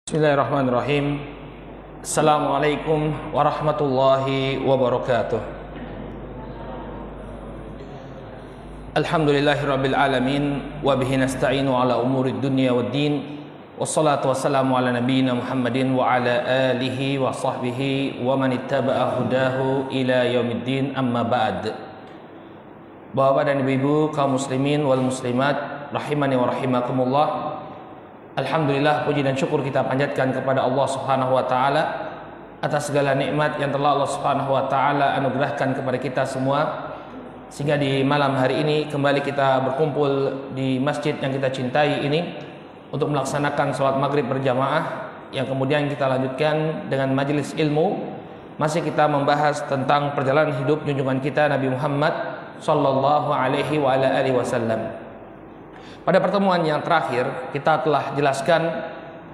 Bismillahirrahmanirrahim. Assalamualaikum warahmatullahi wabarakatuh. Alhamdulillahirabbil alamin wa bihi nasta'inu ala umurid dunya waddin. Wassalatu wassalamu ala nabiyyina Muhammadin wa ala alihi wa sahbihi wa man ittaba'a hudahu ila yaumiddin, amma ba'd. Bapak dan ibu-ibu kaum muslimin wal muslimat rahimani wa rahimakumullah. Alhamdulillah, puji dan syukur kita panjatkan kepada Allah Subhanahu wa taala atas segala nikmat yang telah Allah Subhanahu wa taala anugerahkan kepada kita semua, sehingga di malam hari ini kembali kita berkumpul di masjid yang kita cintai ini untuk melaksanakan sholat maghrib berjamaah, yang kemudian kita lanjutkan dengan majelis ilmu. Masih kita membahas tentang perjalanan hidup junjungan kita Nabi Muhammad sallallahu alaihi wa ala alihi wasallam. Pada pertemuan yang terakhir kita telah jelaskan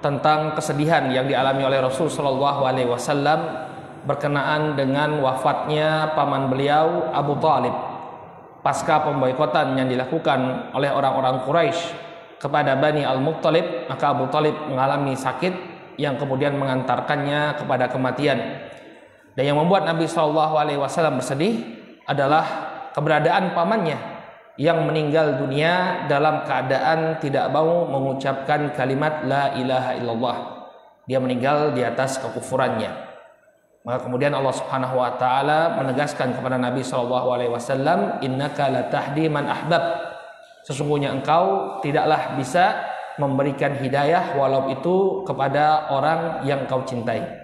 tentang kesedihan yang dialami oleh Rasul sallallahu alaihi wasallam berkenaan dengan wafatnya paman beliau Abu Thalib pasca pemboikotan yang dilakukan oleh orang-orang Quraisy kepada Bani Al-Muttalib. Maka Abu Thalib mengalami sakit yang kemudian mengantarkannya kepada kematian. Dan yang membuat Nabi sallallahu alaihi wasallam bersedih adalah keberadaan pamannya yang meninggal dunia dalam keadaan tidak mau mengucapkan kalimat la ilaha illallah. Dia meninggal di atas kekufurannya. Maka kemudian Allah Subhanahu wa taala menegaskan kepada Nabi sallallahu alaihi wasallam, innaka latahdi man ahbab. Sesungguhnya engkau tidaklah bisa memberikan hidayah walau itu kepada orang yang kau cintai.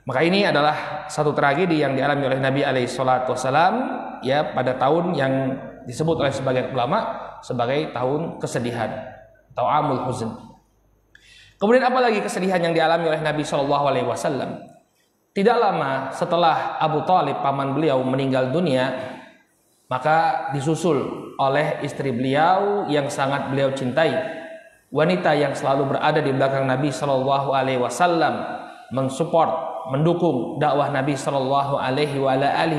Maka ini adalah satu tragedi yang dialami oleh Nabi alaihi salatu wasallam ya, pada tahun yang disebut oleh sebagian ulama sebagai tahun kesedihan atau amul huzn. Kemudian apa lagi kesedihan yang dialami oleh Nabi sallallahu alaihi wasallam? Tidak lama setelah Abu Thalib paman beliau meninggal dunia, maka disusul oleh istri beliau yang sangat beliau cintai, wanita yang selalu berada di belakang Nabi sallallahu alaihi wasallam, mensupport, mendukung dakwah Nabi sallallahu alaihi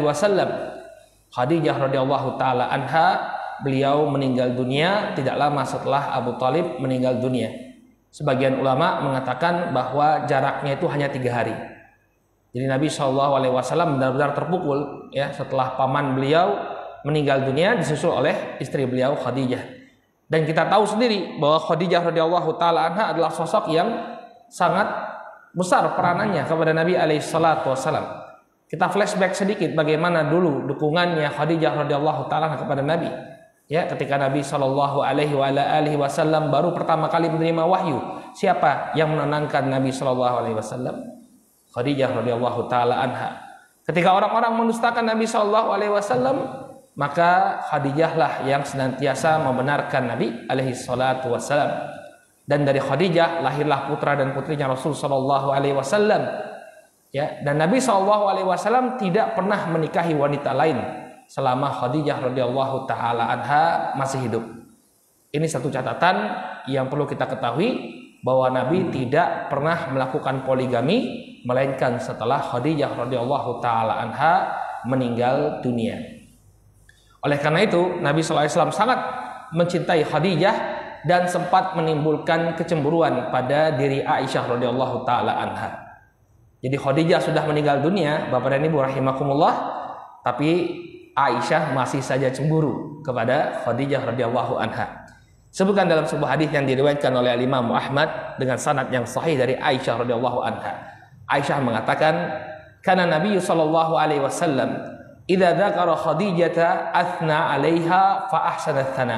wasallam. Khadijah radhiyallahu taala anha, beliau meninggal dunia tidak lama setelah Abu Thalib meninggal dunia. Sebagian ulama mengatakan bahwa jaraknya itu hanya 3 hari. Jadi Nabi sallallahu alaihi wasallam benar-benar terpukul ya setelah paman beliau meninggal dunia, disusul oleh istri beliau Khadijah. Dan kita tahu sendiri bahwa Khadijah radhiyallahu taala anha adalah sosok yang sangat besar peranannya kepada Nabi alaihi salatu wasallam. Kita flashback sedikit bagaimana dulu dukungannya Khadijah radhiyallahu taala kepada Nabi. Ya, ketika Nabi sallallahu alaihi wasallam baru pertama kali menerima wahyu, siapa yang menenangkan Nabi sallallahu alaihi wasallam? Khadijah radhiyallahu taala anha. Ketika orang-orang mendustakan Nabi sallallahu alaihi wasallam, maka Khadijahlah yang senantiasa membenarkan Nabi alaihi salatu wasallam. Dan dari Khadijah lahirlah putra dan putrinya Rasul sallallahu alaihi wasallam. Ya, dan Nabi SAW tidak pernah menikahi wanita lain selama Khadijah radhiyallahu taala anha masih hidup. Ini satu catatan yang perlu kita ketahui, bahwa Nabi tidak pernah melakukan poligami melainkan setelah Khadijah radhiyallahu taala anha meninggal dunia. Oleh karena itu Nabi SAW sangat mencintai Khadijah dan sempat menimbulkan kecemburuan pada diri Aisyah radhiyallahu taala anha. Jadi Khadijah sudah meninggal dunia, Bapak dan Ibu rahimakumullah, tapi Aisyah masih saja cemburu kepada Khadijah radhiyallahu anha. Sebutkan dalam sebuah hadis yang diriwayatkan oleh Imam Ahmad dengan sanad yang sahih dari Aisyah radhiyallahu anha. Aisyah mengatakan, "Kana Nabi sallallahu alaihi wasallam idza dzakara Khadijah athna 'alaiha fa ahsana tsana."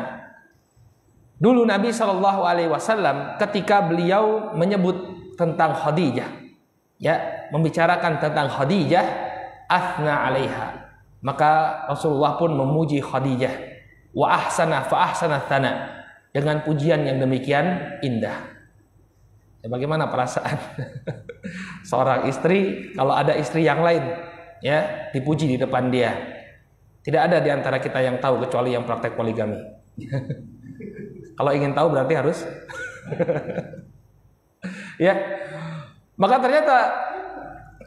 Dulu Nabi sallallahu alaihi wasallam ketika beliau menyebut tentang Khadijah, ya, membicarakan tentang Khadijah, athna 'alaiha, maka Rasulullah pun memuji Khadijah, wa ahsana fa ahsana tsana, dengan pujian yang demikian indah. Ya, bagaimana perasaan seorang istri kalau ada istri yang lain ya dipuji di depan dia? Tidak ada di antara kita yang tahu kecuali yang praktek poligami. Kalau ingin tahu berarti harus ya. Maka ternyata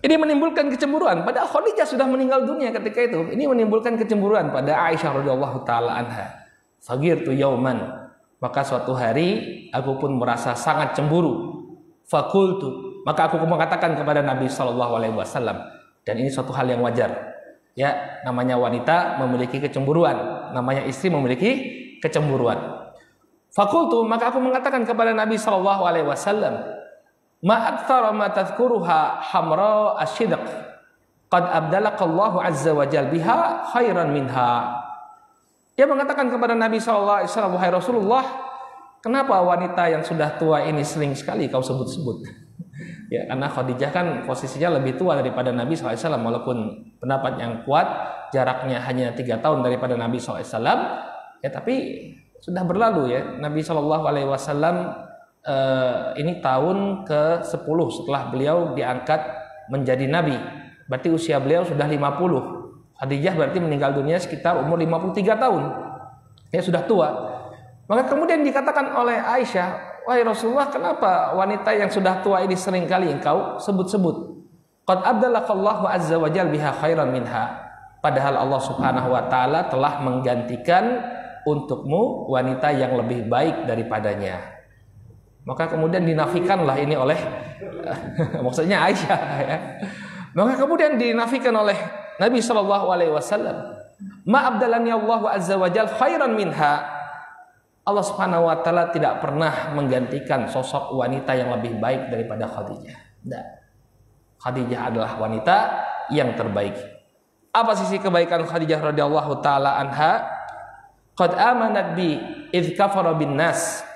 ini menimbulkan kecemburuan. Padahal Khadijah sudah meninggal dunia ketika itu. Ini menimbulkan kecemburuan pada Aisyah radhiyallahu taala anha. Sagirtu yauman, maka suatu hari aku pun merasa sangat cemburu Fakultu, maka aku mengatakan kepada Nabi Shallallahu Alaihi Wasallam, dan ini suatu hal yang wajar. Ya, namanya wanita memiliki kecemburuan, namanya istri memiliki kecemburuan. Fakultu, maka aku mengatakan kepada Nabi Shallallahu Alaihi Wasallam, ma aktsara ma tadhkuruha hamra asyidq, qad abdalakallahu azza wa jal biha khairan minha. Dia mengatakan kepada Nabi Shallallahu Alaihi Wasallam, wahai Rasulullah, kenapa wanita yang sudah tua ini sering sekali kau sebut-sebut? Ya, karena Khadijah kan posisinya lebih tua daripada Nabi SAW, walaupun pendapat yang kuat jaraknya hanya 3 tahun daripada Nabi SAW. Ya, tapi sudah berlalu ya. Nabi SAW ini tahun ke-10 setelah beliau diangkat menjadi Nabi. Berarti usia beliau sudah 50. Khadijah berarti meninggal dunia sekitar umur 53 tahun. Ya, sudah tua. Maka kemudian dikatakan oleh Aisyah, wahai Rasulullah, kenapa wanita yang sudah tua ini sering kali engkau sebut-sebut? Qad abdalakallahu azza wa jalla biha khairan minha. Padahal Allah Subhanahu wa taala telah menggantikan untukmu wanita yang lebih baik daripadanya. Maka kemudian dinafikanlah ini oleh maksudnya Aisyah ya. Maka kemudian dinafikan oleh Nabi sallallahu alaihi wasallam, ma abdalani Allah azza wa jalla khairan minha. Allah Subhanahu wa taala tidak pernah menggantikan sosok wanita yang lebih baik daripada Khadijah. Tidak. Khadijah adalah wanita yang terbaik. Apa sisi kebaikan Khadijah radhiyallahu taala anha? Qad amanat bi idz kafara bin nas.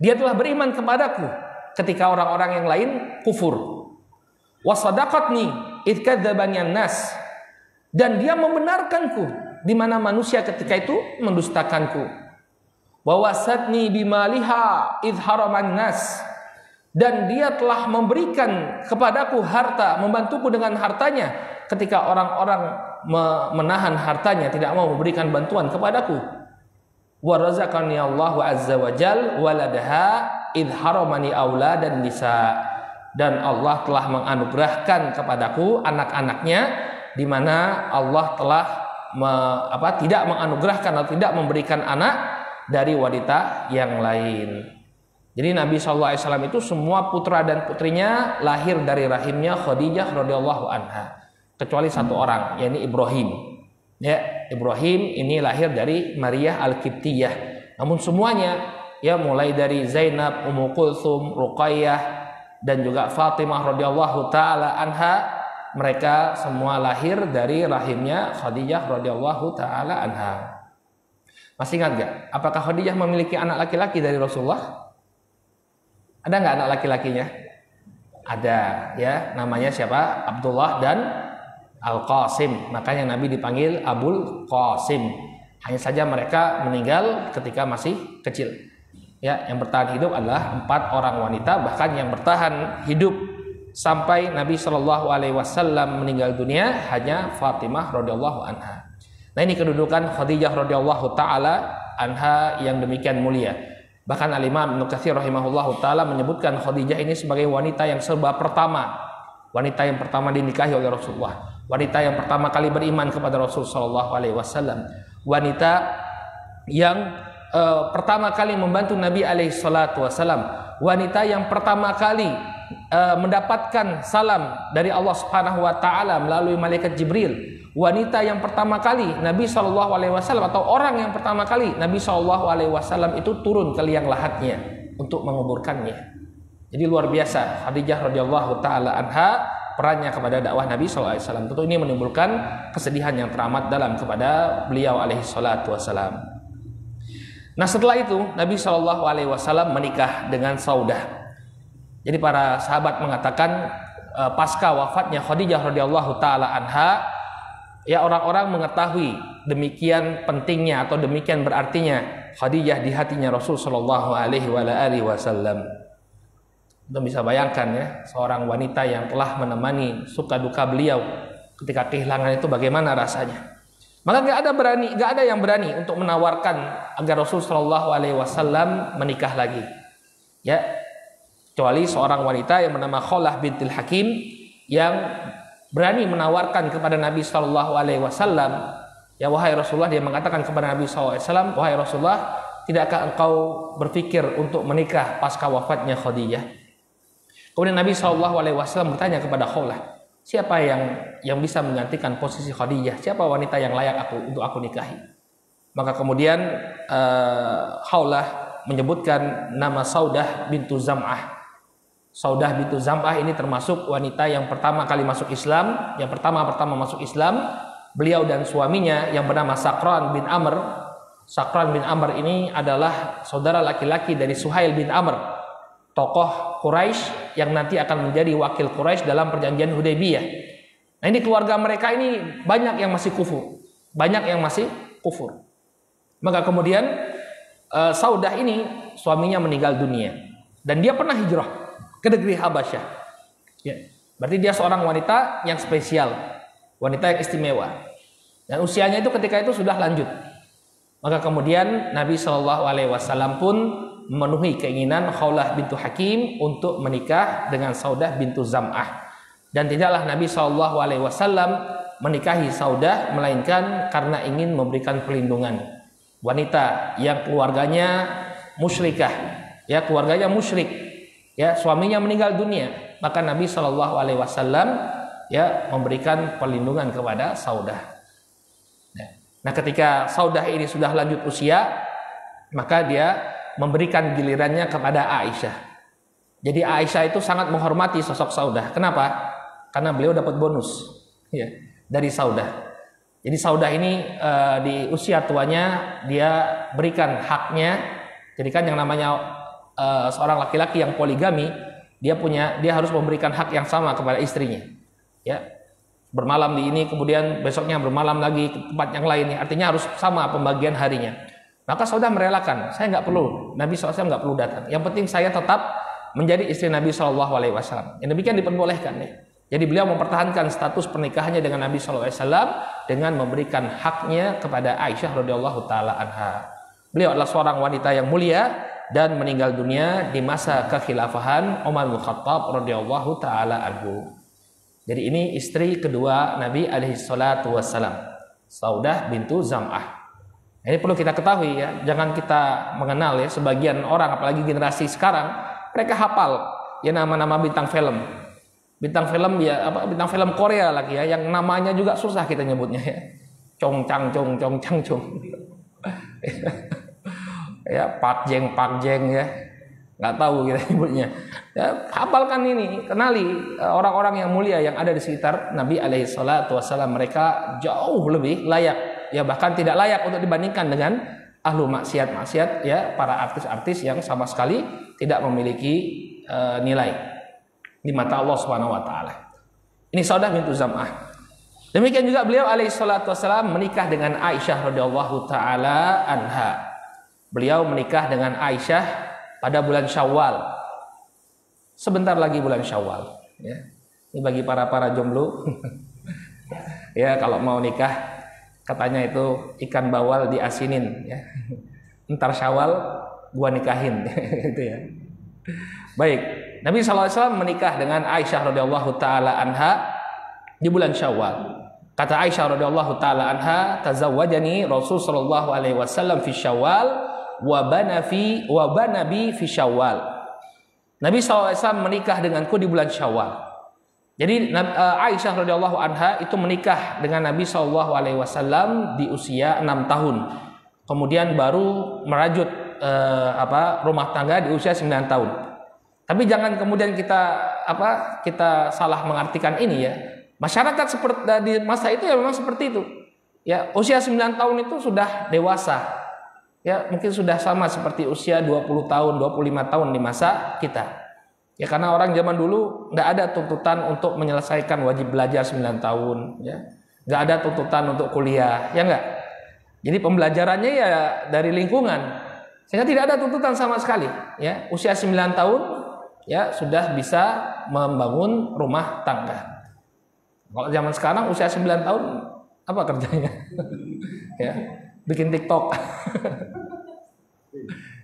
Dia telah beriman kepadaku ketika orang-orang yang lain kufur. Wa sadaqatni idz kadzdzabani nas. Dan dia membenarkanku di mana manusia ketika itu mendustakanku. Wawasatni bimaliha idharaman nas, dan dia telah memberikan kepadaku harta, membantuku dengan hartanya ketika orang-orang menahan hartanya, tidak mau memberikan bantuan kepadaku. Warazaqani Allahu azza wa jal waladaha idharamani auladan nisa, dan Allah telah menganugerahkan kepadaku anak-anaknya, di mana Allah telah tidak menganugerahkan atau tidak memberikan anak dari wanita yang lain. Jadi Nabi SAW itu semua putra dan putrinya lahir dari rahimnya Khadijah radhiyallahu anha, kecuali satu orang, yakni Ibrahim. Ya, Ibrahim ini lahir dari Maria Al-Qibtiyah. Namun semuanya, ya mulai dari Zainab, Ummu Kulthum, Ruqayyah, dan juga Fatimah radhiyallahu taala anha, mereka semua lahir dari rahimnya Khadijah radhiyallahu taala anha. Masih ingat gak? Apakah Khadijah memiliki anak laki-laki dari Rasulullah? Ada nggak anak laki-lakinya? Ada, ya. Namanya siapa? Abdullah dan Al-Qasim. Makanya Nabi dipanggil Abul Qasim. Hanya saja mereka meninggal ketika masih kecil. Ya, yang bertahan hidup adalah 4 orang wanita. Bahkan yang bertahan hidup sampai Nabi Shallallahu Alaihi Wasallam meninggal dunia hanya Fatimah radhiyallahu anha. Nah, ini kedudukan Khadijah radhiyallahu taala anha yang demikian mulia. Bahkan Al-Imam Ibnu Katsir rahimahullahu taala menyebutkan Khadijah ini sebagai wanita yang serba pertama. Wanita yang pertama dinikahi oleh Rasulullah. Wanita yang pertama kali beriman kepada Rasul sallallahu alaihi wasallam. Wanita yang pertama kali membantu Nabi alaihi salatu wasallam. Wanita yang pertama kali mendapatkan salam dari Allah Subhanahu wa taala melalui malaikat Jibril. Wanita yang pertama kali Nabi Shallallahu Alaihi Wasallam, atau orang yang pertama kali Nabi Shallallahu Alaihi Wasallam itu turun ke liang lahatnya untuk menguburkannya. Jadi luar biasa Khadijah radhiyallahu taala anha perannya kepada dakwah Nabi Shallallahu Alaihi Wasallam. Tentu ini menimbulkan kesedihan yang teramat dalam kepada beliau alaihi salatu wasallam. Nah, setelah itu Nabi Shallallahu Alaihi Wasallam menikah dengan Saudah. Jadi para sahabat mengatakan pasca wafatnya Khadijah radhiyallahu taala anha, ya, orang-orang mengetahui demikian pentingnya atau demikian berartinya Khadijah di hatinya Rasul sallallahu alaihi wasallam. Kita bisa bayangkan ya, seorang wanita yang telah menemani suka duka beliau ketika kehilangan itu bagaimana rasanya. Maka nggak ada yang berani untuk menawarkan agar Rasul sallallahu alaihi wasallam menikah lagi. Ya, kecuali seorang wanita yang bernama Khawlah bintil Hakim yang berani menawarkan kepada Nabi Shallallahu Alaihi Wasallam, ya wahai Rasulullah, dia mengatakan kepada Nabi Shallallahu Alaihi Wasallam, wahai Rasulullah, tidakkah engkau berpikir untuk menikah pasca wafatnya Khadijah? Kemudian Nabi SAW bertanya kepada Khawlah, siapa yang bisa menggantikan posisi Khadijah? Siapa wanita yang layak untuk aku nikahi? Maka kemudian Khawlah menyebutkan nama Saudah bintu Zam'ah. Saudah bintu Zam'ah ini termasuk wanita yang pertama kali masuk Islam, yang pertama masuk Islam. Beliau dan suaminya yang bernama Sakran bin Amr. Sakran bin Amr ini adalah saudara laki-laki dari Suhail bin Amr, tokoh Quraisy yang nanti akan menjadi wakil Quraisy dalam perjanjian Hudaybiyah. Nah, ini keluarga mereka ini banyak yang masih kufur. Maka kemudian Saudah ini suaminya meninggal dunia dan dia pernah hijrah ke negeri Habasyah. Ya, berarti dia seorang wanita yang spesial, wanita yang istimewa. Dan usianya itu ketika itu sudah lanjut. Maka kemudian Nabi SAW pun memenuhi keinginan Khawlah bintu Hakim untuk menikah dengan Saudah bintu Zam'ah. Dan tidaklah Nabi SAW menikahi Saudah melainkan karena ingin memberikan perlindungan. Wanita yang keluarganya musyrikah, ya keluarganya musyrik, ya suaminya meninggal dunia, maka Nabi SAW ya memberikan perlindungan kepada Saudah. Nah, ketika Saudah ini sudah lanjut usia, maka dia memberikan gilirannya kepada Aisyah. Jadi Aisyah itu sangat menghormati sosok Saudah. Kenapa? Karena beliau dapat bonus ya, dari Saudah. Jadi Saudah ini di usia tuanya dia berikan haknya. Jadi kan yang namanya seorang laki-laki yang poligami, dia harus memberikan hak yang sama kepada istrinya. Ya. Bermalam di ini, kemudian besoknya bermalam lagi ke tempat yang lain. Artinya harus sama pembagian harinya. Maka Saudah merelakan, saya nggak perlu, Nabi SAW nggak perlu datang. Yang penting saya tetap menjadi istri Nabi SAW. Yang demikian diperbolehkan ya. Jadi beliau mempertahankan status pernikahannya dengan Nabi SAW dengan memberikan haknya kepada Aisyah radhiyallahu taala anha. Beliau adalah seorang wanita yang mulia dan meninggal dunia di masa kekhilafahan Umar bin Khattab radhiyallahu taala anhu. Jadi ini istri kedua Nabi alaihi salatu wassalam, Saudah bintu Zam'ah. Ini perlu kita ketahui ya, jangan kita mengenal ya sebagian orang apalagi generasi sekarang, mereka hafal ya nama-nama bintang film. Bintang film ya bintang film Korea lagi ya yang namanya juga susah kita nyebutnya ya. Chong Chang Chong ya Park Jeng ya. Nggak tahu kita nyebutnya. Ya, hafalkan ini, kenali orang-orang yang mulia yang ada di sekitar Nabi alaihi salatu wassalam. Mereka jauh lebih layak, ya bahkan tidak layak untuk dibandingkan dengan ahlu maksiat ya, para artis-artis yang sama sekali tidak memiliki nilai di mata Allah Subhanahu wa taala. Ini Saudah bintu Zam'ah. Demikian juga beliau alaihi salatu wassalam menikah dengan Aisyah radhiyallahu taala anha. Beliau menikah dengan Aisyah pada bulan Syawal. Sebentar lagi bulan Syawal ya. Ini bagi para jomblo ya, kalau mau nikah katanya itu ikan bawal diasinin ya. Ntar Syawal gua nikahin gitu ya. Baik, Nabi SAW menikah dengan Aisyah radhiyallahu taala anha di bulan Syawal. Kata Aisyah radhiyallahu taala anha, tazawwajani Rasul sallallahu alaihi wasallam fi Syawal wa bana bi fi Syawal. Nabi SAW menikah denganku di bulan Syawal. Jadi Aisyah radhiyallahu anha itu menikah dengan Nabi SAW di usia 6 tahun. Kemudian baru merajut rumah tangga di usia 9 tahun. Tapi jangan kemudian kita salah mengartikan ini ya. Masyarakat seperti di masa itu ya memang seperti itu. Ya, usia 9 tahun itu sudah dewasa. Ya, mungkin sudah sama seperti usia 20 tahun, 25 tahun di masa kita. Ya, karena orang zaman dulu nggak ada tuntutan untuk menyelesaikan wajib belajar 9 tahun. Ya. Nggak ada tuntutan untuk kuliah, ya nggak? Jadi pembelajarannya ya dari lingkungan. Sehingga tidak ada tuntutan sama sekali. Ya, usia 9 tahun ya sudah bisa membangun rumah tangga. Kalau zaman sekarang usia 9 tahun apa kerjanya? Ya, bikin TikTok.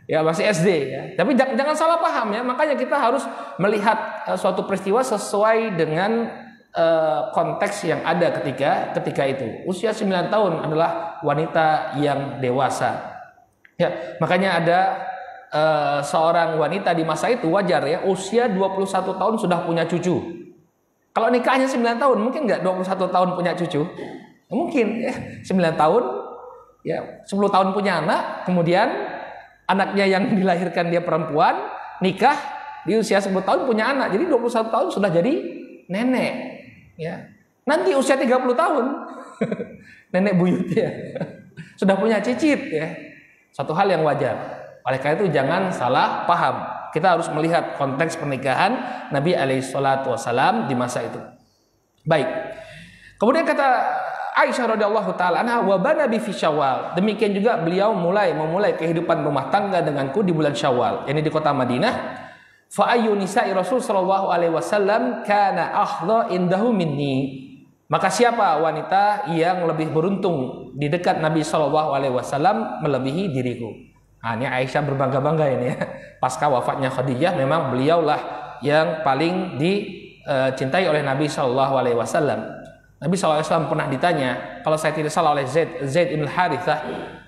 Ya masih SD ya. Tapi jangan salah paham ya. Makanya kita harus melihat suatu peristiwa sesuai dengan konteks yang ada ketika itu. Usia 9 tahun adalah wanita yang dewasa. Ya, makanya ada seorang wanita di masa itu wajar ya, usia 21 tahun sudah punya cucu. Kalau nikahnya 9 tahun, mungkin nggak 21 tahun punya cucu? Mungkin ya, 9 tahun, ya 10 tahun punya anak, kemudian anaknya yang dilahirkan dia perempuan, nikah di usia 10 tahun punya anak, jadi 21 tahun sudah jadi nenek. Ya. Nanti usia 30 tahun, nenek buyut ya, sudah punya cicit ya. Satu hal yang wajar. Oleh karena itu jangan salah paham. Kita harus melihat konteks pernikahan Nabi alaihissalam di masa itu. Baik. Kemudian kata Aisyah radhiyallahu taala anha, wa bana bi fi Syawal. Demikian juga beliau memulai kehidupan rumah tangga denganku di bulan Syawal, yakni di kota Madinah. Fa ayyu nisa'i Rasul sallallahu alaihi wasallam kana ahdha indahu minni. Maka siapa wanita yang lebih beruntung di dekat Nabi sallallahu alaihi wasallam melebihi diriku? Nah, ini Aisyah berbangga-bangga ini ya. Pasca wafatnya Khadijah, memang beliaulah yang paling dicintai oleh Nabi Shallallahu Alaihi Wasallam. Nabi Shallallahu Alaihi Wasallam pernah ditanya, kalau saya tidak salah oleh Zaid ibn Harithah,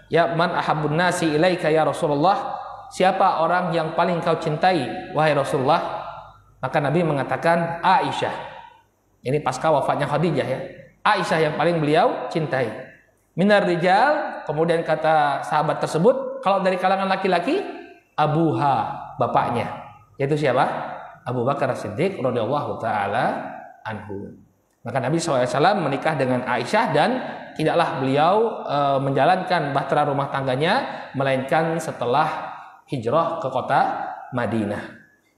ya man ahabun nasi ilaika ya Rasulullah, siapa orang yang paling kau cintai wahai Rasulullah? Maka Nabi mengatakan Aisyah. Ini pasca wafatnya Khadijah ya. Aisyah yang paling beliau cintai. Minar rijal, kemudian kata sahabat tersebut, kalau dari kalangan laki-laki, abuha, bapaknya, yaitu siapa? Abu Bakar As-Siddiq radhiyallahu taala anhu. Maka Nabi SAW menikah dengan Aisyah dan tidaklah beliau menjalankan bahtera rumah tangganya melainkan setelah hijrah ke kota Madinah.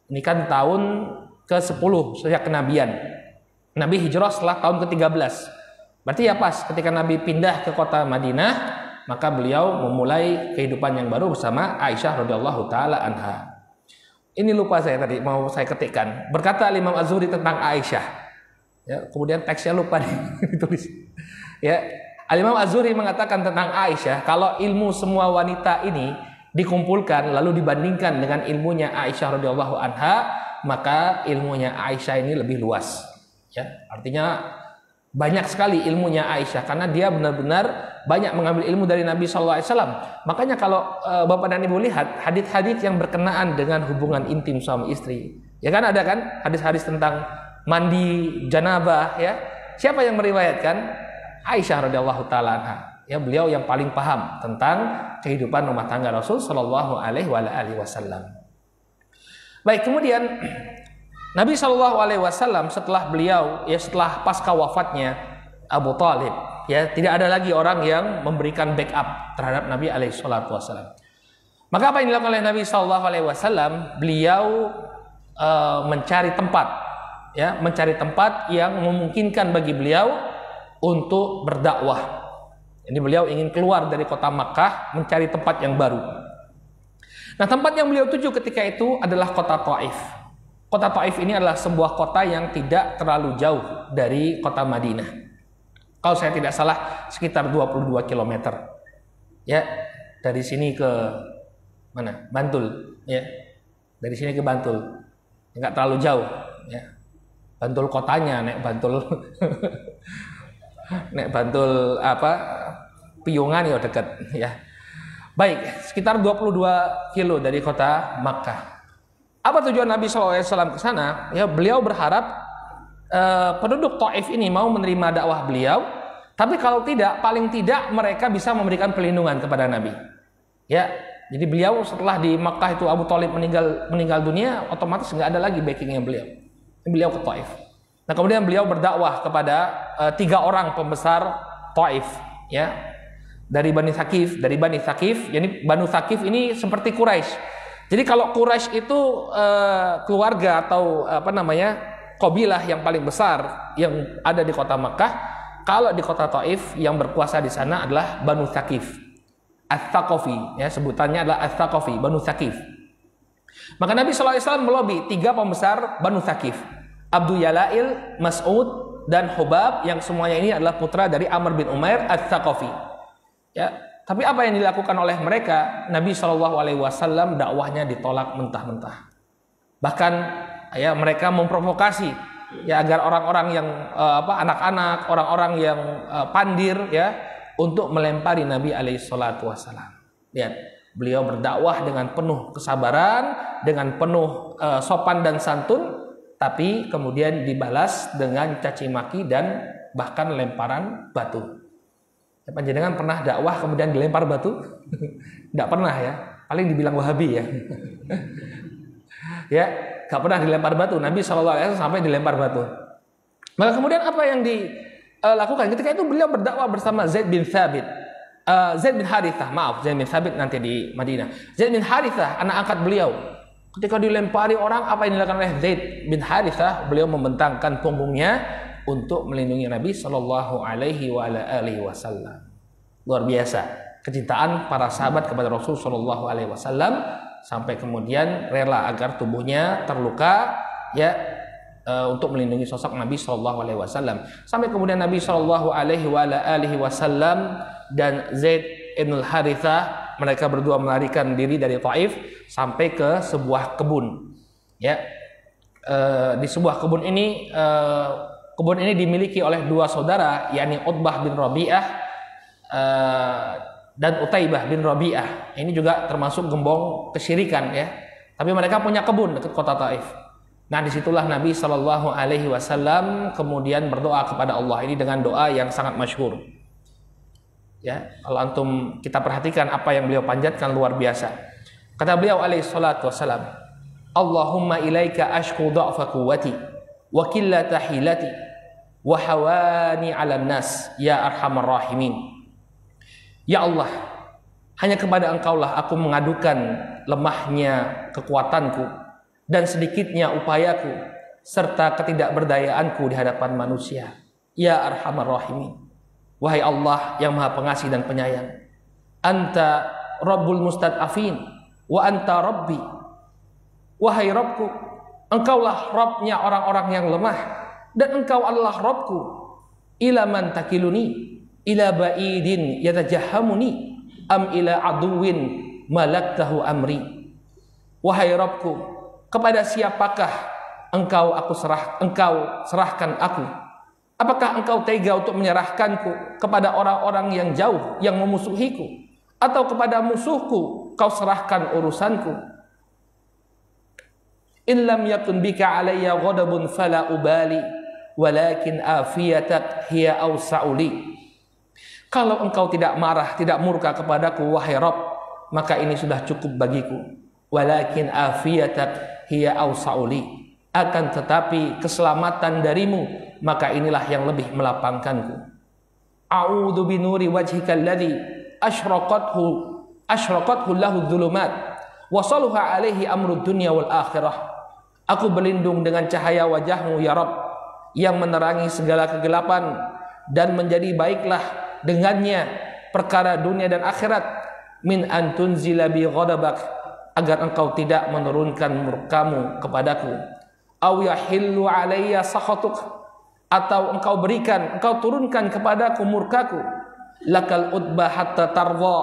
Ini kan tahun ke-10 sejak kenabian. Nabi hijrah setelah tahun ke-13. Berarti ya pas ketika Nabi pindah ke kota Madinah, maka beliau memulai kehidupan yang baru bersama Aisyah radhiyallahu taala anha. Ini lupa saya tadi mau saya ketikkan. Berkata Imam Az-Zuhri tentang Aisyah. Ya, kemudian teksnya lupa ditulis. Ya, Imam Az-Zuhri mengatakan tentang Aisyah, kalau ilmu semua wanita ini dikumpulkan lalu dibandingkan dengan ilmunya Aisyah radhiyallahu anha, maka ilmunya Aisyah ini lebih luas. Ya, artinya banyak sekali ilmunya Aisyah karena dia benar-benar banyak mengambil ilmu dari Nabi Shallallahu Alaihi Wasallam. Makanya kalau Bapak dan Ibu lihat hadits-hadits yang berkenaan dengan hubungan intim suami istri, ya kan ada kan hadits-hadits tentang mandi janabah ya. Siapa yang meriwayatkan? Aisyah radhiyallahu taala anha. Ya, beliau yang paling paham tentang kehidupan rumah tangga Rasul Shallallahu Alaihi Wasallam. Baik, kemudian Nabi Shallallahu Alaihi Wasallam setelah beliau, ya setelah pasca wafatnya Abu Talib, ya tidak ada lagi orang yang memberikan backup terhadap Nabi Alaihi Wasallam. Maka apa yang dilakukan oleh Nabi Shallallahu Alaihi Wasallam? Beliau mencari tempat, ya mencari tempat yang memungkinkan bagi beliau untuk berdakwah. Jadi beliau ingin keluar dari kota Makkah mencari tempat yang baru. Nah, tempat yang beliau tuju ketika itu adalah kota Taif. Kota Taif ini adalah sebuah kota yang tidak terlalu jauh dari kota Madinah. Kalau saya tidak salah sekitar 22 km. Ya, dari sini ke mana? Bantul, ya. Dari sini ke Bantul. Enggak terlalu jauh, ya. Bantul kotanya, nek Bantul nek Bantul apa? Piungan ya dekat, ya. Baik, sekitar 22 kilo dari kota Makkah. Apa tujuan Nabi SAW ke sana? Ya, beliau berharap penduduk Taif ini mau menerima dakwah beliau, tapi kalau tidak, paling tidak mereka bisa memberikan perlindungan kepada Nabi. Ya, jadi beliau setelah di Makkah itu Abu Thalib meninggal dunia, otomatis nggak ada lagi backingnya beliau. Beliau ke Taif. Nah, kemudian beliau berdakwah kepada 3 orang pembesar Taif, ya, dari Bani Thaqif, yakni Banu Thaqif ini seperti Quraisy. Jadi kalau Quraisy itu keluarga atau kabilah yang paling besar yang ada di kota Makkah, kalau di kota Taif yang berkuasa di sana adalah Banu Thaqif, Ats-Tsaqafi, ya sebutannya adalah Ats-Tsaqafi, Banu Thaqif. Maka Nabi SAW melobi 3 pembesar Banu Thaqif, Abdul Yalail, Mas'ud, dan Hubab, yang semuanya ini adalah putra dari Amr bin Umair Ats-Tsaqafi. Ya. Tapi apa yang dilakukan oleh mereka? Nabi Shallallahu Alaihi Wasallam dakwahnya ditolak mentah-mentah. Bahkan ya mereka memprovokasi ya agar orang-orang yang anak-anak, orang-orang yang pandir ya untuk melempari Nabi Alaihi Wasallam. Lihat, Beliau berdakwah dengan penuh kesabaran, dengan penuh sopan dan santun, tapi kemudian dibalas dengan caci maki dan bahkan lemparan batu. Panjenengan pernah dakwah kemudian dilempar batu? Tidak pernah ya. Paling dibilang Wahabi ya. Ya, gak pernah dilempar batu. Nabi SAW sampai dilempar batu. Maka kemudian apa yang dilakukan? Ketika itu beliau berdakwah bersama Zaid bin Thabit. Zaid bin Harithah, maaf, Zaid bin Thabit nanti di Madinah. Zaid bin Harithah, anak angkat beliau. Ketika dilempari orang, apa yang dilakukan oleh Zaid bin Harithah? Beliau membentangkan punggungnya untuk melindungi Nabi Shallallahu Alaihi Wasallam. Luar biasa kecintaan para sahabat kepada Rasul Shallallahu Alaihi Wasallam sampai kemudian rela agar tubuhnya terluka ya untuk melindungi sosok Nabi Shallallahu Alaihi Wasallam. Sampai kemudian Nabi Shallallahu Alaihi Wasallam dan Zaid bin Harithah, mereka berdua melarikan diri dari Taif sampai ke sebuah kebun. Ya, di sebuah kebun ini dimiliki oleh dua saudara, yakni Utbah bin Rabi'ah dan Utaibah bin Rabi'ah. Ini juga termasuk gembong kesyirikan ya. Tapi mereka punya kebun dekat kota Taif. Nah, disitulah Nabi Shallallahu Alaihi Wasallam kemudian berdoa kepada Allah ini dengan doa yang sangat masyhur. Ya, kalau antum kita perhatikan apa yang beliau panjatkan luar biasa. Kata beliau alaihi salatu wasalam, Allahumma ilaika ashku dha'fa quwwati wa qillata hilati wa hawani 'alan nas ya arhamar rahimin. Ya Allah, hanya kepada Engkaulah aku mengadukan lemahnya kekuatanku dan sedikitnya upayaku serta ketidakberdayaanku di hadapan manusia. Ya arhamar rahimin. Wahai Allah yang Maha Pengasih dan Penyayang, Anta Rabbul Mustad'afin wa Anta Rabbi. Wahai Rabbku, Engkaulah Rabbnya orang-orang yang lemah dan Engkau adalah Rabbku. Ila man takiluni ila ba'idin yatajahamuni am ila aduwin malaktahu amri. Wahai Rabbku, kepada siapakah Engkau serahkan aku? Apakah Engkau tega untuk menyerahkanku kepada orang-orang yang jauh yang memusuhiku, atau kepada musuhku kau serahkan urusanku? In lam yakun bika alayya ghadabun fala ubali walakin afiyatak hiya awsa'uli. Kalau Engkau tidak marah, tidak murka kepadaku wahai Rabb, maka ini sudah cukup bagiku. Walakin afiyatak hiya awsa'uli. Akan tetapi keselamatan darimu, maka inilah yang lebih melapangkanku. A'udzu binuri wajhika alladzi asyraqathu lahu dhulumat wa salaha alaihi amrud dunya wal akhirah. Aku berlindung dengan cahaya wajahmu ya Rabb yang menerangi segala kegelapan dan menjadi baiklah dengannya perkara dunia dan akhirat. Min antunzila bi ghadabak, agar Engkau tidak menurunkan murkamu kepadaku. Aw yahillu alayya sakhatuk, atau Engkau turunkan kepadaku murkaku. Lakal utbah hatta tardha,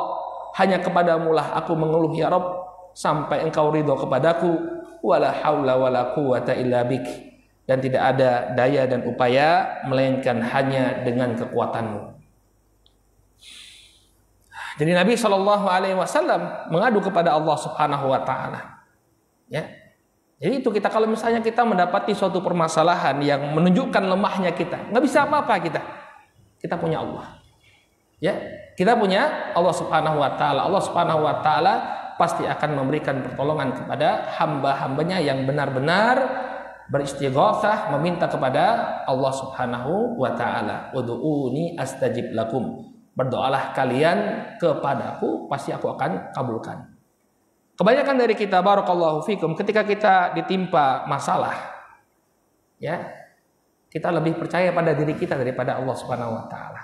hanya kepadamulah aku mengeluh ya Rabb sampai Engkau ridho kepadaku. Wala haula wala quwata illa bik, dan tidak ada daya dan upaya melainkan hanya dengan kekuatanmu. Jadi Nabi Shallallahu Alaihi Wasallam mengadu kepada Allah Subhanahu Wa Taala. Ya. Jadi itu kita kalau misalnya kita mendapati suatu permasalahan yang menunjukkan lemahnya kita, nggak bisa apa-apa kita punya Allah. Ya, kita punya Allah Subhanahu Wa Taala. Allah Subhanahu Wa Taala pasti akan memberikan pertolongan kepada hamba-hambanya yang benar-benar beristighatsah, meminta kepada Allah Subhanahu Wa Taala. Ud'uuni astajib lakum. Berdoalah kalian kepadaku, pasti aku akan kabulkan. Kebanyakan dari kita, barakallahu fikum, ketika kita ditimpa masalah, ya, kita lebih percaya pada diri kita daripada Allah Subhanahu Wa Taala.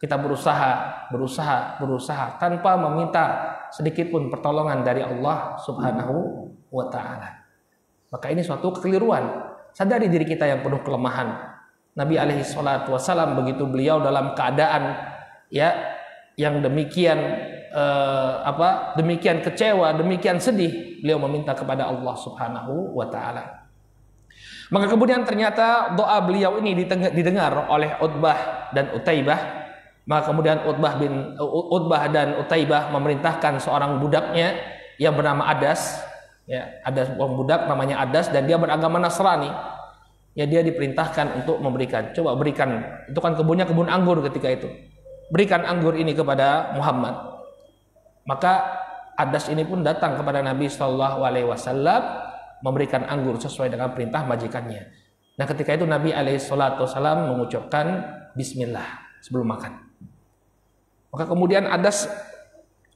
Kita berusaha tanpa meminta sedikit pun pertolongan dari Allah Subhanahu Wa Taala. Maka ini suatu kekeliruan. Sadari diri kita yang penuh kelemahan. Nabi alaihi salatu wasallam begitu beliau dalam keadaan ya yang demikian demikian kecewa, demikian sedih, beliau meminta kepada Allah Subhanahu Wa Taala. Maka kemudian ternyata doa beliau ini didengar oleh Utbah dan Utaibah, Maka kemudian Utbah dan Utaibah memerintahkan seorang budaknya yang bernama Adas, ya, ada seorang budak namanya Adas dan dia beragama Nasrani. Ya, dia diperintahkan untuk memberikan, coba berikan, itu kan kebunnya kebun anggur ketika itu. Berikan anggur ini kepada Muhammad. Maka Adas ini pun datang kepada Nabi Shallallahu Alaihi Wasallam memberikan anggur sesuai dengan perintah majikannya. Nah, ketika itu Nabi Alaihi Wasallam mengucapkan Bismillah sebelum makan. Maka kemudian Adas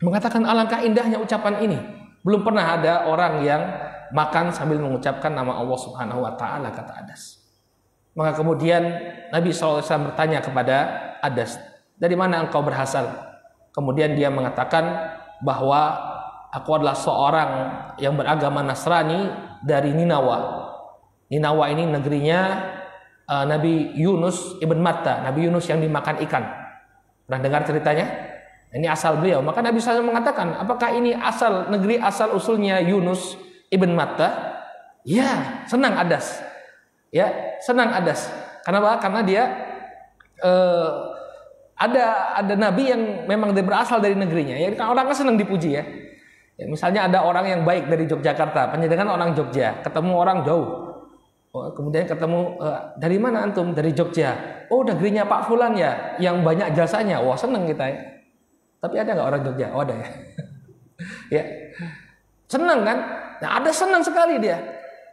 mengatakan, alangkah indahnya ucapan ini. Belum pernah ada orang yang makan sambil mengucapkan nama Allah Subhanahu wa taala, kata Adas. Maka kemudian Nabi SAW bertanya kepada Adas, dari mana engkau berasal? Kemudian dia mengatakan bahwa aku adalah seorang yang beragama Nasrani dari Ninawa. Ninawa ini negerinya Nabi Yunus ibn Matta, Nabi Yunus yang dimakan ikan. Pernah dengar ceritanya? Ini asal beliau. Maka Nabi SAW mengatakan, apakah ini negeri asal usulnya Yunus ibn Matta? Ya, senang Adas. Ya, senang Adas. Kenapa? Karena dia ada nabi yang memang berasal dari negerinya. Ya, kan orang kan senang dipuji ya. Ya, misalnya ada orang yang baik dari Yogyakarta, penyedengan orang Jogja, ketemu orang jauh. Oh, kemudian ketemu, dari mana antum? Dari Jogja. Oh, negerinya Pak Fulan ya, yang banyak jasanya. Wah, senang kita ya. Tapi ada nggak orang Jogja? Oh, ada ya. Ya, senang kan? Nah, ada senang sekali dia.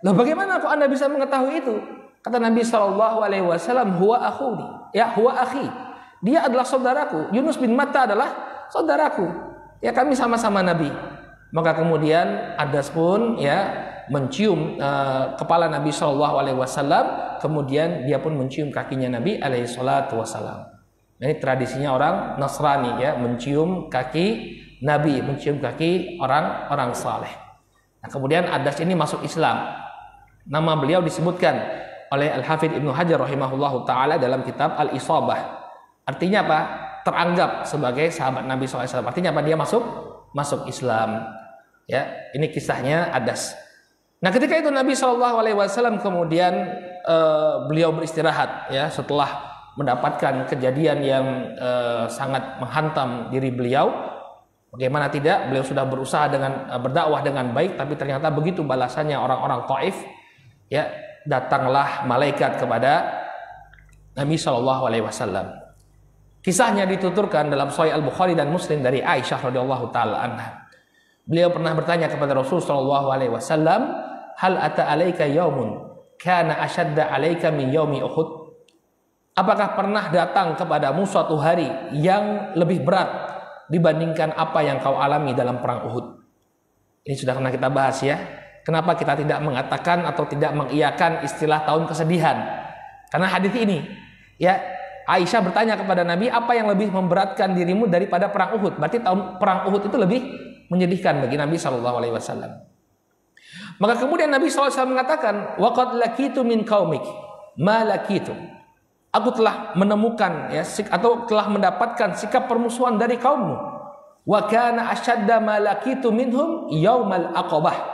Loh, bagaimana kok Anda bisa mengetahui itu? Kata Nabi Shallallahu Alaihi Wasallam, huwa akhuni, ya huwa akhi. Dia adalah saudaraku. Yunus bin Matta adalah saudaraku. Ya, kami sama-sama Nabi. Maka kemudian Adas pun ya mencium kepala Nabi Shallallahu Alaihi Wasallam. Kemudian dia pun mencium kakinya Nabi Alaihi Wasallam. Ini tradisinya orang Nasrani ya, mencium kaki Nabi, mencium kaki orang saleh. Nah, kemudian Adas ini masuk Islam. Nama beliau disebutkan oleh Al-Hafidz Ibnu Hajar rahimahullahu taala dalam kitab Al-Isabah. Artinya apa? Teranggap sebagai sahabat Nabi SAW. Artinya apa? Dia masuk Islam. Ya, ini kisahnya Adas. Nah, ketika itu Nabi SAW kemudian beliau beristirahat ya setelah mendapatkan kejadian yang sangat menghantam diri beliau. Bagaimana tidak, beliau sudah berusaha dengan berdakwah dengan baik, tapi ternyata begitu balasannya orang-orang Taif. Ya, datanglah malaikat kepada Nabi SAW. Kisahnya dituturkan dalam Sahih Al-Bukhari dan Muslim dari Aisyah radhiyallahu taala anha. Beliau pernah bertanya kepada Rasul sallallahu alaihi wasallam, "Hal ata alaika yaumun kana ashadda alaika min yaumi Uhud?" Apakah pernah datang kepadamu suatu hari yang lebih berat dibandingkan apa yang kau alami dalam perang Uhud? Ini sudah pernah kita bahas ya. Kenapa kita tidak mengatakan atau tidak mengiyakan istilah tahun kesedihan? Karena hadis ini ya, Aisyah bertanya kepada Nabi, apa yang lebih memberatkan dirimu daripada perang Uhud? Berarti tahun perang Uhud itu lebih menyedihkan bagi Nabi SAW. Maka kemudian Nabi SAW mengatakan, waqad lakitu min qaumik ma lakitu. Aku telah menemukan ya, atau telah mendapatkan sikap permusuhan dari kaummu. Wa kana ashadda ma lakitu minhum yaumal aqabah.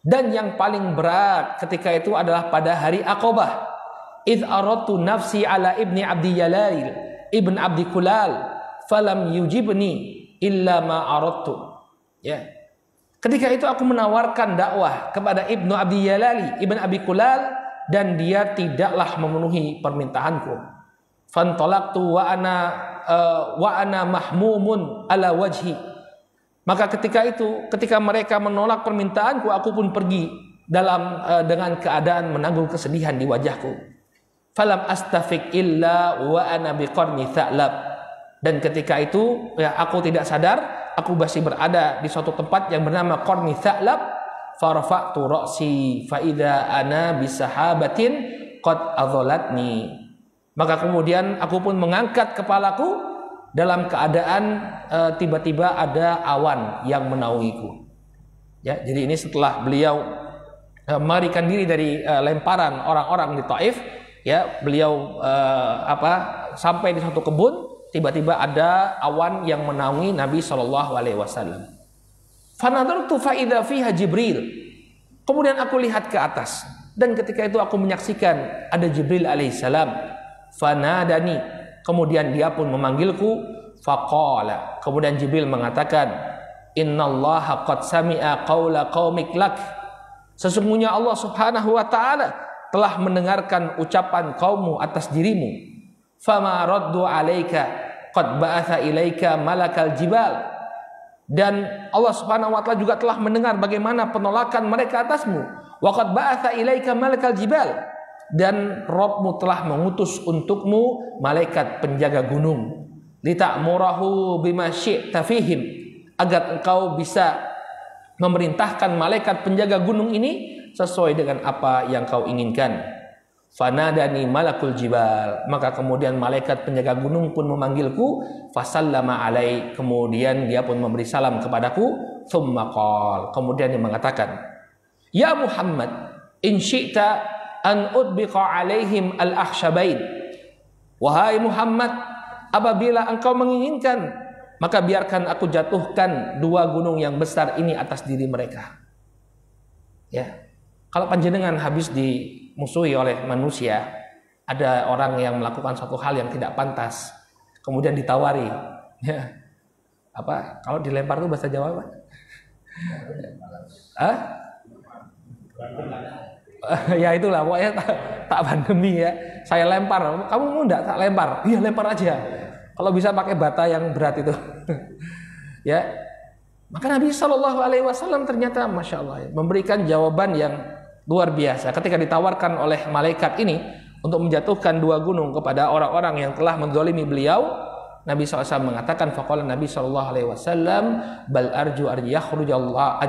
Dan yang paling berat ketika itu adalah pada hari Aqabah. Idh aradtu nafsi ala ibni Abdi Yalail ibn Abdi Kulal falam yujibni illa ma aradtu. Ya. Ketika itu aku menawarkan dakwah kepada Ibnu Abdi Yalali ibn Abi Kulal dan dia tidaklah memenuhi permintaanku. Fantalaqtu wa ana mahmumun ala wajhi. Maka ketika mereka menolak permintaanku, aku pun pergi dengan keadaan menanggung kesedihan di wajahku. Falam astafik illa wa ana biqarni tha'lab. Dan ketika itu ya, aku tidak sadar, aku masih berada di suatu tempat yang bernama Qarni Tha'lab. Farafa'tu ra'si fa idza ana bisahabatin qad adhalatni. Maka kemudian aku pun mengangkat kepalaku dalam keadaan tiba-tiba ada awan yang menaungiku. Ya, jadi ini setelah beliau melarikan diri dari lemparan orang-orang di Taif. Ya, beliau sampai di suatu kebun, tiba-tiba ada awan yang menaungi Nabi Shallallahu Alaihi Wasallam. Fanadartu fa idza fiha Jibril. Kemudian aku lihat ke atas dan ketika itu aku menyaksikan ada Jibril alaihissalam. Fanadani, Kemudian dia pun memanggilku. Faqala, kemudian Jibril mengatakan, innallaha qad sami'a qaula qaumik lak. Sesungguhnya Allah Subhanahu wa taala telah mendengarkan ucapan kaummu atas dirimu. Fama raddu alaika qad ba'atha ilaika malakal jibal. Dan Allah Subhanahu wa taala juga telah mendengar bagaimana penolakan mereka atasmu. Wa qad ba'atha ilaika malakal jibal. Dan Rabbmu telah mengutus untukmu malaikat penjaga gunung. Lita'murahu bima syi'ta fihim, agar engkau bisa memerintahkan malaikat penjaga gunung ini sesuai dengan apa yang kau inginkan. Fanadani malakul jibal, maka kemudian malaikat penjaga gunung pun memanggilku. Fasallama alai, kemudian dia pun memberi salam kepadaku. Thumma qala, kemudian dia mengatakan, ya Muhammad, in syi'ta an udbiqa alaihim al-akhshabain. Wahai Muhammad, apabila engkau menginginkan, maka biarkan aku jatuhkan dua gunung yang besar ini atas diri mereka. Ya, kalau panjenengan habis dimusuhi oleh manusia, ada orang yang melakukan suatu hal yang tidak pantas, kemudian ditawari, ya, apa? Kalau dilempar itu bahasa Jawa apa? Ya itulah, pokoknya tak pandemi ya. Saya lempar, kamu mau enggak tak lempar? Iya lempar aja. Kalau bisa pakai bata yang berat itu. Ya. Maka Nabi Shallallahu Alaihi Wasallam ternyata masya Allah memberikan jawaban yang luar biasa ketika ditawarkan oleh malaikat ini untuk menjatuhkan dua gunung kepada orang-orang yang telah menzalimi beliau. Nabi SAW mengatakan, faqala Nabi Shallallahu Alaihi Wasallam, bal arju an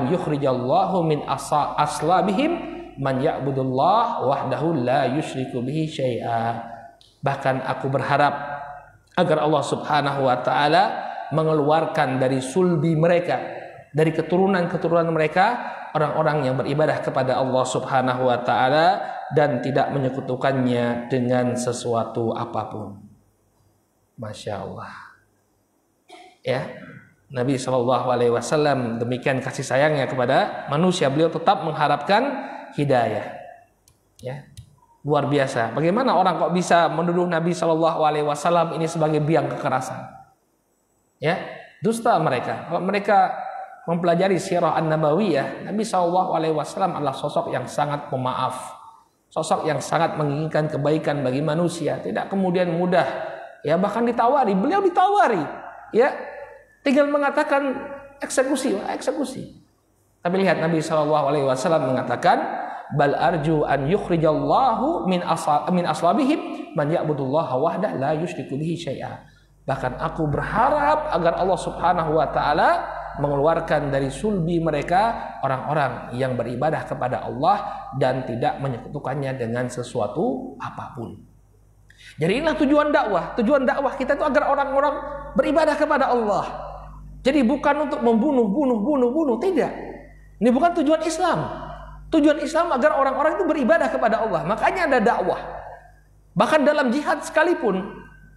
yukhrijallahu min aslabihim man ya'budullah wahdahu la yusyriku bihi syai'a. Bahkan aku berharap agar Allah Subhanahu wa taala mengeluarkan dari sulbi mereka, dari keturunan-keturunan mereka, orang-orang yang beribadah kepada Allah Subhanahu wa taala dan tidak menyekutukannya dengan sesuatu apapun. Masya Allah. Ya, Nabi Shallallahu Alaihi Wasallam demikian kasih sayangnya kepada manusia, beliau tetap mengharapkan hidayah. Ya, luar biasa. Bagaimana orang kok bisa menuduh Nabi Shallallahu Alaihi Wasallam ini sebagai biang kekerasan? Ya, dusta mereka. Kalau mereka mempelajari sirah an-nabawiyah, Nabi Shallallahu Alaihi Wasallam adalah sosok yang sangat pemaaf, sosok yang sangat menginginkan kebaikan bagi manusia, tidak kemudian mudah, ya bahkan ditawari, beliau ditawari, ya tinggal mengatakan eksekusi, eksekusi. Tapi lihat Nabi Shallallahu Alaihi Wasallam mengatakan, bal arju an yukhrijallahu min aslabihim man ya'budullaha wahdah la yusyriku bihi syai'a. Bahkan aku berharap agar Allah Subhanahu wa taala mengeluarkan dari sulbi mereka orang-orang yang beribadah kepada Allah dan tidak menyekutukannya dengan sesuatu apapun. Jadi inilah tujuan dakwah. Tujuan dakwah kita itu agar orang-orang beribadah kepada Allah. Jadi bukan untuk membunuh, tidak. Ini bukan tujuan Islam. Tujuan Islam agar orang-orang itu beribadah kepada Allah. Makanya ada dakwah. Bahkan dalam jihad sekalipun,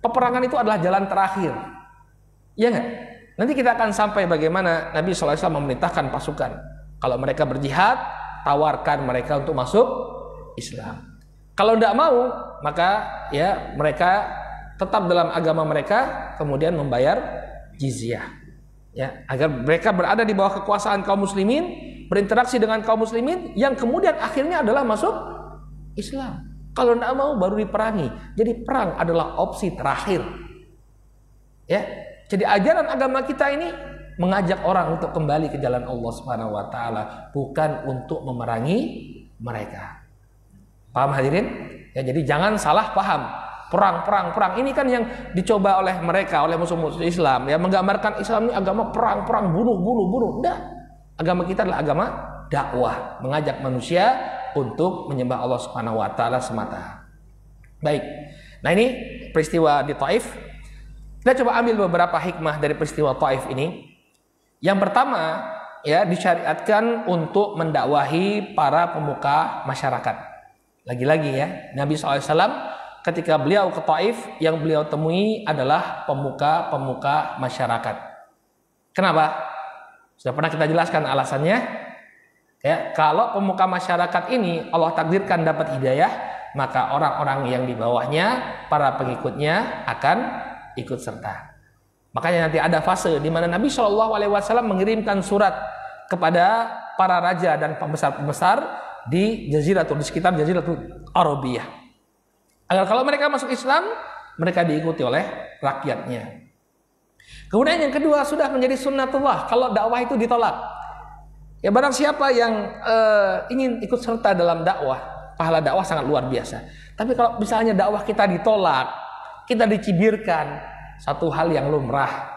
peperangan itu adalah jalan terakhir. Ya enggak? Nanti kita akan sampai bagaimana Nabi SAW memerintahkan pasukan. Kalau mereka berjihad, tawarkan mereka untuk masuk Islam. Kalau tidak mau, maka ya mereka tetap dalam agama mereka, kemudian membayar jizyah. Ya, agar mereka berada di bawah kekuasaan kaum muslimin, berinteraksi dengan kaum muslimin, yang kemudian akhirnya adalah masuk Islam. Kalau tidak mau baru diperangi. Jadi perang adalah opsi terakhir. Ya, jadi ajaran agama kita ini mengajak orang untuk kembali ke jalan Allah Subhanahu wa taala, bukan untuk memerangi mereka. Paham hadirin? Ya, jadi jangan salah paham. Perang ini kan yang dicoba oleh mereka, oleh musuh-musuh Islam, ya, menggambarkan Islam ini agama perang, bunuh. Enggak. Agama kita adalah agama dakwah, mengajak manusia untuk menyembah Allah Subhanahu wa taala semata. Baik. Nah, ini peristiwa di Taif. Kita coba ambil beberapa hikmah dari peristiwa Taif ini. Yang pertama, ya, disyariatkan untuk mendakwahi para pemuka masyarakat. Lagi-lagi ya, Nabi SAW ketika beliau ke Taif, yang beliau temui adalah pemuka-pemuka masyarakat. Kenapa? Sudah pernah kita jelaskan alasannya. Ya, kalau pemuka masyarakat ini Allah takdirkan dapat hidayah, maka orang-orang yang di bawahnya, para pengikutnya akan ikut serta. Makanya nanti ada fase di mana Nabi SAW mengirimkan surat kepada para raja dan pembesar-pembesar di Jaziratul, di sekitar Jaziratul Arabiyah, agar kalau mereka masuk Islam, mereka diikuti oleh rakyatnya. Kemudian yang kedua, sudah menjadi sunnatullah kalau dakwah itu ditolak. Ya, barang siapa yang ingin ikut serta dalam dakwah, pahala dakwah sangat luar biasa. Tapi kalau misalnya dakwah kita ditolak, kita dicibirkan, satu hal yang lumrah.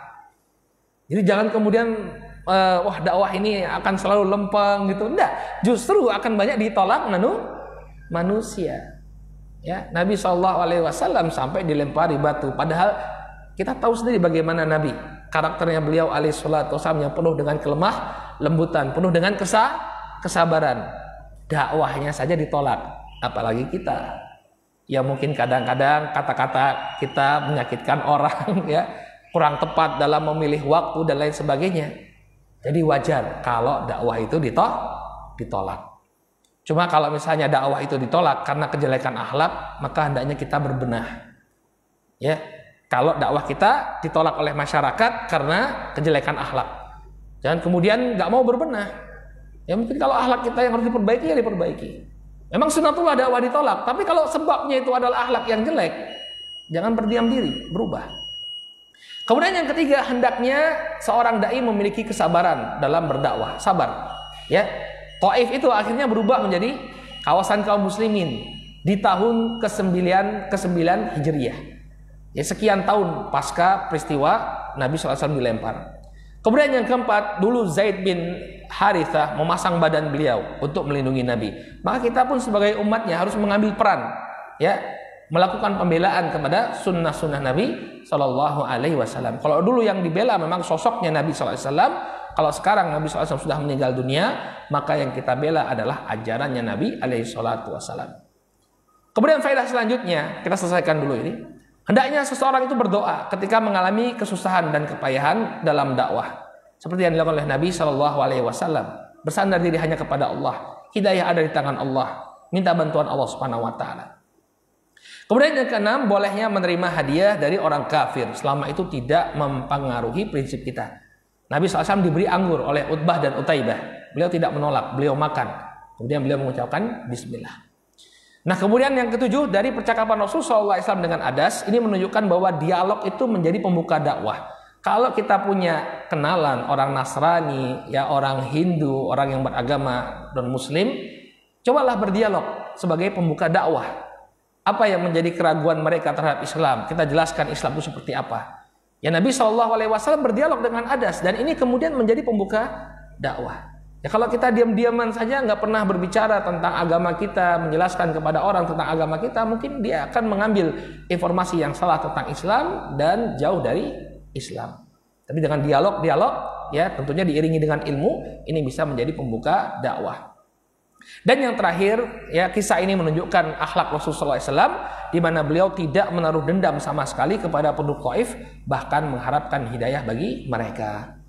Jadi jangan kemudian wah dakwah ini akan selalu lempeng gitu. Enggak, justru akan banyak ditolak manusia. Ya, Nabi SAW sampai dilempari batu. Padahal kita tahu sendiri bagaimana Nabi, karakternya beliau alaihissalam yang penuh dengan kelemah lembutan, penuh dengan kesabaran. Dakwahnya saja ditolak, apalagi kita. Ya mungkin kadang-kadang kata-kata kita menyakitkan orang, ya kurang tepat dalam memilih waktu dan lain sebagainya. Jadi wajar kalau dakwah itu ditolak. Cuma kalau misalnya dakwah itu ditolak karena kejelekan akhlak, maka hendaknya kita berbenah. Ya, kalau dakwah kita ditolak oleh masyarakat karena kejelekan akhlak, jangan kemudian nggak mau berbenah. Ya mungkin kalau akhlak kita yang harus diperbaiki, ya diperbaiki. Memang sunnatullah dakwah ditolak, tapi kalau sebabnya itu adalah akhlak yang jelek, jangan berdiam diri, berubah. Kemudian yang ketiga, hendaknya seorang dai memiliki kesabaran dalam berdakwah, sabar. Ya, Taif itu akhirnya berubah menjadi kawasan kaum muslimin di tahun ke-9 Hijriah. Ya, sekian tahun pasca peristiwa Nabi SAW dilempar. Kemudian yang keempat, dulu Zaid bin Harithah memasang badan beliau untuk melindungi Nabi. Maka kita pun sebagai umatnya harus mengambil peran, ya, melakukan pembelaan kepada sunnah-sunnah Nabi SAW. Kalau dulu yang dibela memang sosoknya Nabi SAW, kalau sekarang Nabi SAW sudah meninggal dunia, maka yang kita bela adalah ajarannya Nabi SAW. Kemudian faedah selanjutnya, kita selesaikan dulu ini. Hendaknya seseorang itu berdoa ketika mengalami kesusahan dan kepayahan dalam dakwah, seperti yang dilakukan oleh Nabi SAW. Bersandar diri hanya kepada Allah. Hidayah ada di tangan Allah. Minta bantuan Allah Subhanahu Wa Taala. Kemudian yang keenam, bolehnya menerima hadiah dari orang kafir selama itu tidak mempengaruhi prinsip kita. Nabi SAW diberi anggur oleh Utbah dan Utaibah. Beliau tidak menolak, beliau makan. Kemudian beliau mengucapkan Bismillah. Nah, kemudian yang ketujuh, dari percakapan Rasulullah SAW dengan Adas, ini menunjukkan bahwa dialog itu menjadi pembuka dakwah. Kalau kita punya kenalan orang Nasrani, ya orang Hindu, orang yang beragama non Muslim, cobalah berdialog sebagai pembuka dakwah. Apa yang menjadi keraguan mereka terhadap Islam? Kita jelaskan Islam itu seperti apa. Ya, Nabi SAW berdialog dengan Adas, dan ini kemudian menjadi pembuka dakwah. Ya, kalau kita diam-diaman saja nggak pernah berbicara tentang agama kita, menjelaskan kepada orang tentang agama kita, mungkin dia akan mengambil informasi yang salah tentang Islam dan jauh dari Islam. Tapi dengan dialog, ya tentunya diiringi dengan ilmu, ini bisa menjadi pembuka dakwah. Dan yang terakhir, ya kisah ini menunjukkan akhlak Rasulullah SAW, di mana beliau tidak menaruh dendam sama sekali kepada penduduk Taif, bahkan mengharapkan hidayah bagi mereka.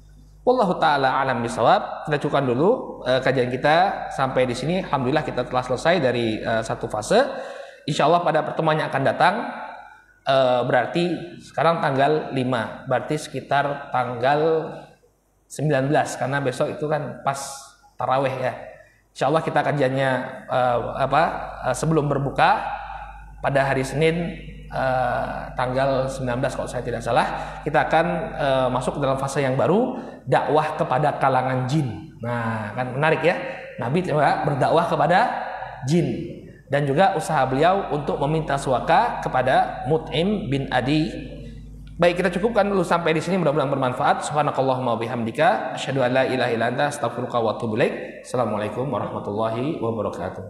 Wallahu taala alam bisawab. Kita cukupkan dulu kajian kita sampai di sini. Alhamdulillah kita telah selesai dari satu fase. Insyaallah pada pertemuan yang akan datang, berarti sekarang tanggal 5, berarti sekitar tanggal 19, karena besok itu kan pas tarawih ya. Insyaallah kita kajiannya sebelum berbuka pada hari Senin tanggal 19 kalau saya tidak salah, kita akan masuk dalam fase yang baru, dakwah kepada kalangan jin. Nah, kan menarik ya. Nabi juga berdakwah kepada jin, dan juga usaha beliau untuk meminta suaka kepada Mut'im bin Adi. Baik, kita cukupkan dulu sampai di sini, mudah-mudahan bermanfaat. Subhanakallahumma wabihamdika asyhadu an la ilaha illa anta astaghfiruka wa atubu ilaik. Assalamualaikum warahmatullahi wabarakatuh.